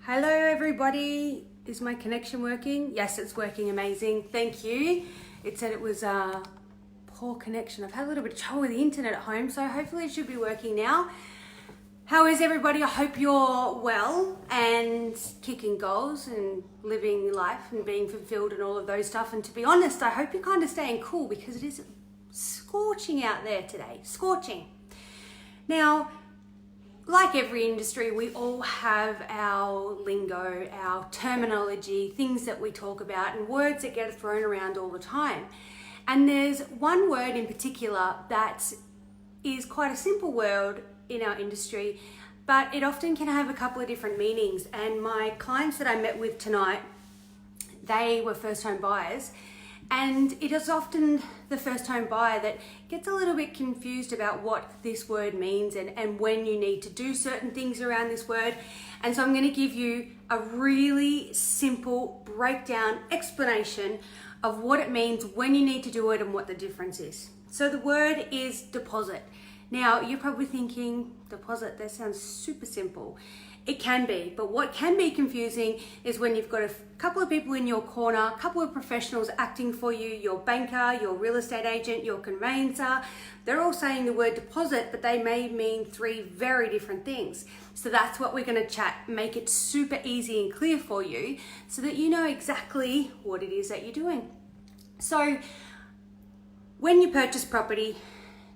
Hello everybody, is my connection working? Yes, it's working amazing, thank you. It said it was a poor connection. I've had a little bit of trouble with the internet at home, so hopefully it should be working now. How is everybody? I hope you're well and kicking goals and living life and being fulfilled and all of those stuff. And to be honest, I hope you're kind of staying cool because it is scorching out there today, scorching. Now, like every industry, we all have our lingo, our terminology, things that we talk about and words that get thrown around all the time. And there's one word in particular that is quite a simple word in our industry, but it often can have a couple of different meanings. And my clients that I met with tonight, they were first home buyers. And it is often the first home buyer that gets a little bit confused about what this word means and when you need to do certain things around this word. And so I'm going to give you a really simple breakdown explanation of what it means, when you need to do it, and what the difference is. So the word is deposit. Now you're probably thinking, deposit, that sounds super simple. It can be, but what can be confusing is when you've got a couple of people in your corner, a couple of professionals acting for you, your banker, your real estate agent, your conveyancer. They're all saying the word deposit, but they may mean three very different things. So that's what we're going to chat, make it super easy and clear for you so that you know exactly what it is that you're doing. So when you purchase property,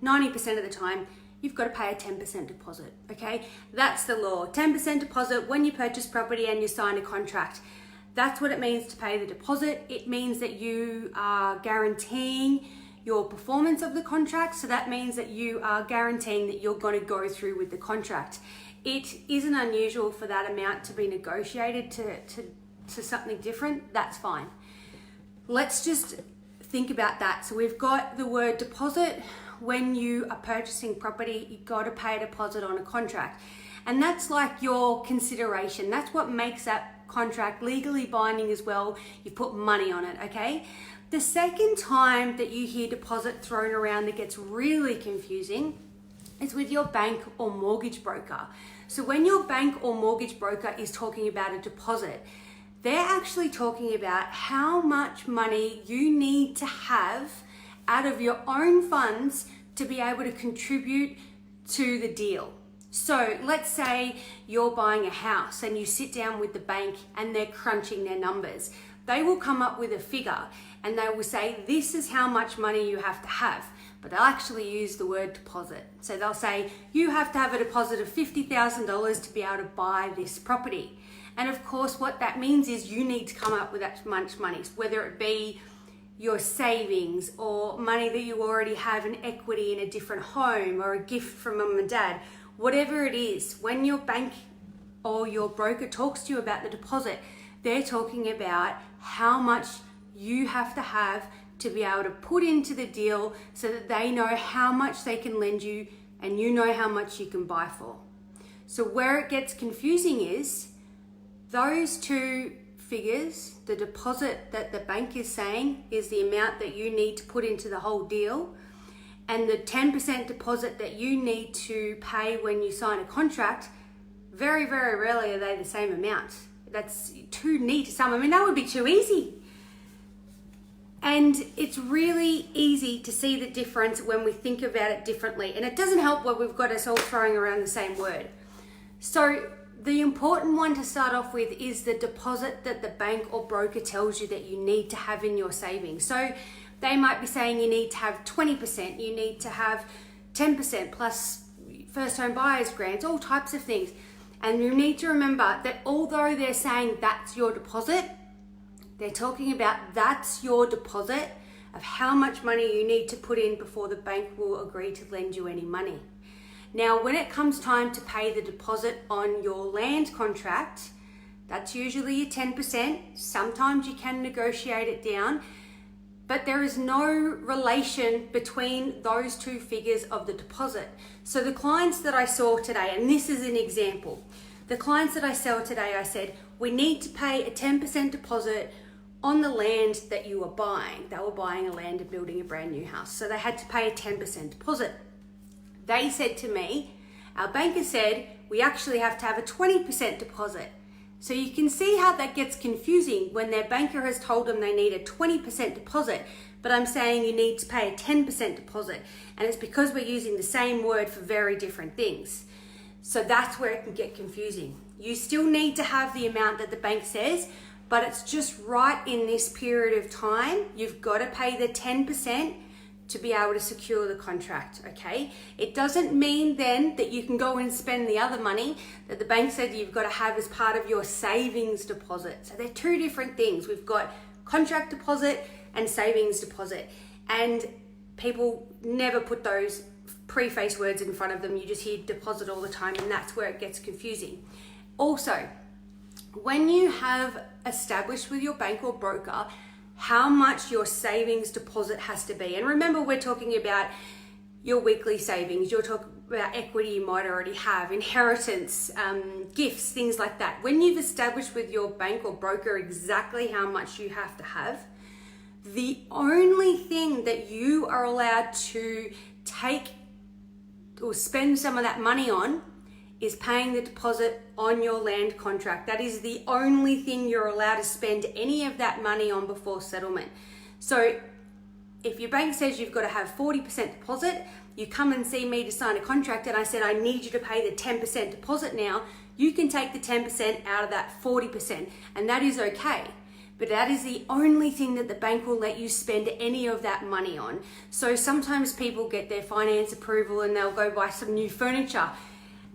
90% of the time, you've got to pay a 10% deposit, okay? That's the law. 10% deposit when you purchase property and you sign a contract. That's what it means to pay the deposit. It means that you are guaranteeing your performance of the contract. So that means that you are guaranteeing that you're going to go through with the contract. It isn't unusual for that amount to be negotiated to something different. That's fine. Let's just think about that. So we've got the word deposit. When you are purchasing property, you've got to pay a deposit on a contract. And that's like your consideration. That's what makes that contract legally binding as well. You put money on it, okay? The second time that you hear deposit thrown around that gets really confusing is with your bank or mortgage broker. So when your bank or mortgage broker is talking about a deposit, they're actually talking about how much money you need to have out of your own funds to be able to contribute to the deal. So let's say you're buying a house and you sit down with the bank and they're crunching their numbers. They will come up with a figure and they will say, this is how much money you have to have. But they'll actually use the word deposit. So they'll say, you have to have a deposit of $50,000 to be able to buy this property. And of course, what that means is you need to come up with that much money, whether it be your savings or money that you already have in equity in a different home or a gift from mum and dad, whatever it is. When your bank or your broker talks to you about the deposit, they're talking about how much you have to be able to put into the deal so that they know how much they can lend you and you know how much you can buy for. So where it gets confusing is those two figures, the deposit that the bank is saying is the amount that you need to put into the whole deal, and the 10% deposit that you need to pay when you sign a contract, very, very rarely are they the same amount. That's too neat to sum. I mean, that would be too easy. And it's really easy to see the difference when we think about it differently. And it doesn't help when we've got us all throwing around the same word. So the important one to start off with is the deposit that the bank or broker tells you that you need to have in your savings. So they might be saying you need to have 20%, you need to have 10% plus first home buyers grants, all types of things. And you need to remember that although they're saying that's your deposit, they're talking about that's your deposit of how much money you need to put in before the bank will agree to lend you any money. Now, when it comes time to pay the deposit on your land contract, that's usually your 10%. Sometimes you can negotiate it down, but there is no relation between those two figures of the deposit. So the clients that I saw today, and this is an example, the clients that I saw today, I said, we need to pay a 10% deposit on the land that you are buying. They were buying a land and building a brand new house. So they had to pay a 10% deposit. They said to me, our banker said, we actually have to have a 20% deposit. So you can see how that gets confusing when their banker has told them they need a 20% deposit, but I'm saying you need to pay a 10% deposit. And it's because we're using the same word for very different things. So that's where it can get confusing. You still need to have the amount that the bank says, but it's just right in this period of time, you've got to pay the 10% to be able to secure the contract, okay? It doesn't mean then that you can go and spend the other money that the bank said you've got to have as part of your savings deposit. So they're two different things. We've got contract deposit and savings deposit, and people never put those preface words in front of them. You just hear deposit all the time, and that's where it gets confusing. Also, when you have established with your bank or broker how much your savings deposit has to be, and remember, we're talking about your weekly savings, you're talking about equity you might already have, inheritance, gifts, things like that. When you've established with your bank or broker exactly how much you have to have, the only thing that you are allowed to take or spend some of that money on is paying the deposit on your land contract. That is the only thing you're allowed to spend any of that money on before settlement. So if your bank says you've got to have 40% deposit, you come and see me to sign a contract and I said, I need you to pay the 10% deposit now, you can take the 10% out of that 40%, and that is okay. But that is the only thing that the bank will let you spend any of that money on. So sometimes people get their finance approval and they'll go buy some new furniture,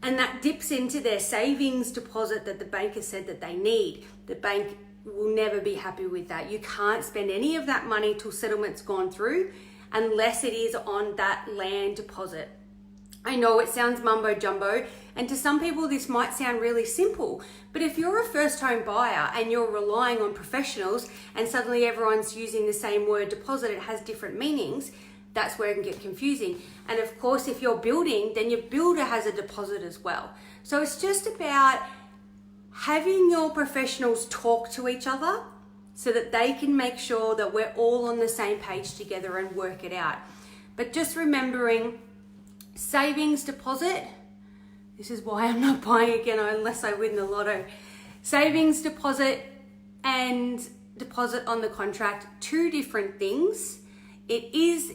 and that dips into their savings deposit that the bank has said that they need. The bank will never be happy with that. You can't spend any of that money till settlement's gone through unless it is on that land deposit. I know it sounds mumbo jumbo, and to some people this might sound really simple, but if you're a first home buyer and you're relying on professionals and suddenly everyone's using the same word deposit, it has different meanings, that's where it can get confusing. And of course, if you're building, then your builder has a deposit as well. So it's just about having your professionals talk to each other so that they can make sure that we're all on the same page together and work it out. But just remembering, savings deposit, this is why I'm not buying again unless I win the lotto. Savings deposit and deposit on the contract, two different things. It is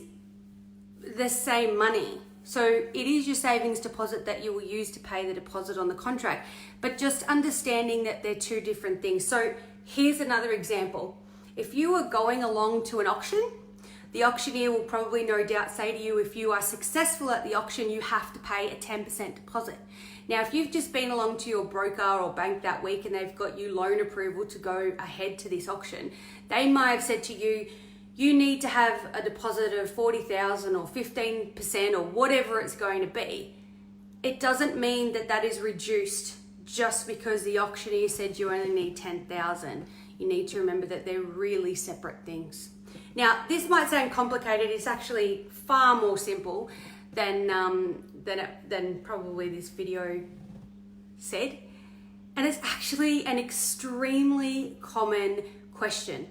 the same money. So it is your savings deposit that you will use to pay the deposit on the contract, but just understanding that they're two different things. So here's another example. If you are going along to an auction, the auctioneer will probably no doubt say to you, if you are successful at the auction, you have to pay a 10% deposit. Now, if you've just been along to your broker or bank that week and they've got you loan approval to go ahead to this auction, they might have said to you, you need to have a deposit of 40,000 or 15% or whatever it's going to be. It doesn't mean that that is reduced just because the auctioneer said you only need 10,000. You need to remember that they're really separate things. Now, this might sound complicated. It's actually far more simple than probably this video said. And it's actually an extremely common question.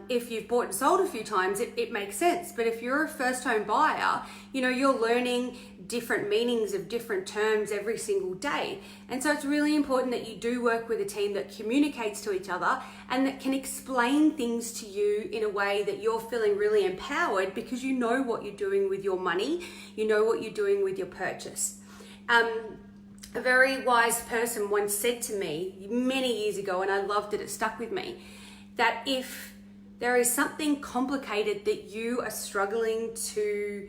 If you've bought and sold a few times, it makes sense. But if you're a first home buyer, you're learning different meanings of different terms every single day. And so it's really important that you do work with a team that communicates to each other and that can explain things to you in a way that you're feeling really empowered because you know what you're doing with your money, you know what you're doing with your purchase. A very wise person once said to me many years ago, and I loved it, it stuck with me, that if there is something complicated that you are struggling to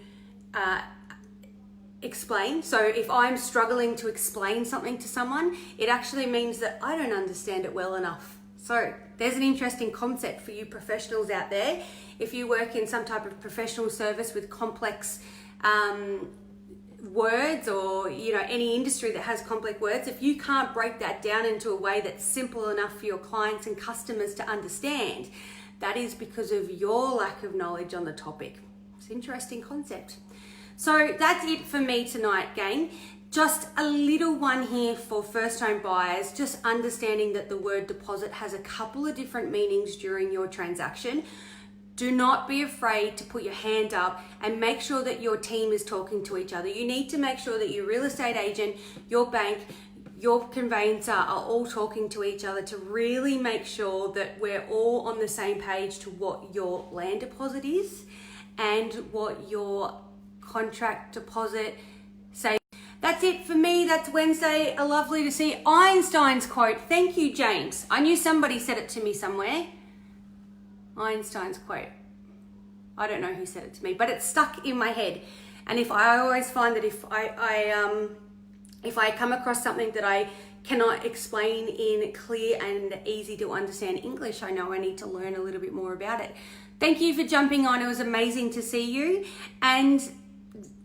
explain, so if I'm struggling to explain something to someone, it actually means that I don't understand it well enough. So there's an interesting concept for you professionals out there. If you work in some type of professional service with complex words, or any industry that has complex words, if you can't break that down into a way that's simple enough for your clients and customers to understand, that is because of your lack of knowledge on the topic. It's an interesting concept. So that's it for me tonight, gang. Just a little one here for first home buyers, just understanding that the word deposit has a couple of different meanings during your transaction. Do not be afraid to put your hand up and make sure that your team is talking to each other. You need to make sure that your real estate agent, your bank, your conveyancer are all talking to each other to really make sure that we're all on the same page to what your land deposit is and what your contract deposit say. That's it for me. That's Wednesday. A lovely to see Einstein's quote. Thank you, James. I knew somebody said it to me somewhere. Einstein's quote. I don't know who said it to me, but it's stuck in my head. And I always find that if I come across something that I cannot explain in clear and easy to understand English, I know I need to learn a little bit more about it. Thank you for jumping on. It was amazing to see you. And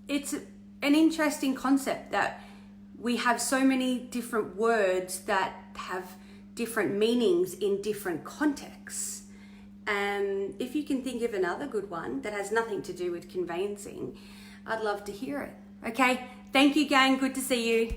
it's an interesting concept that we have so many different words that have different meanings in different contexts. If you can think of another good one that has nothing to do with conveyancing, I'd love to hear it. Okay, thank you, gang. Good to see you.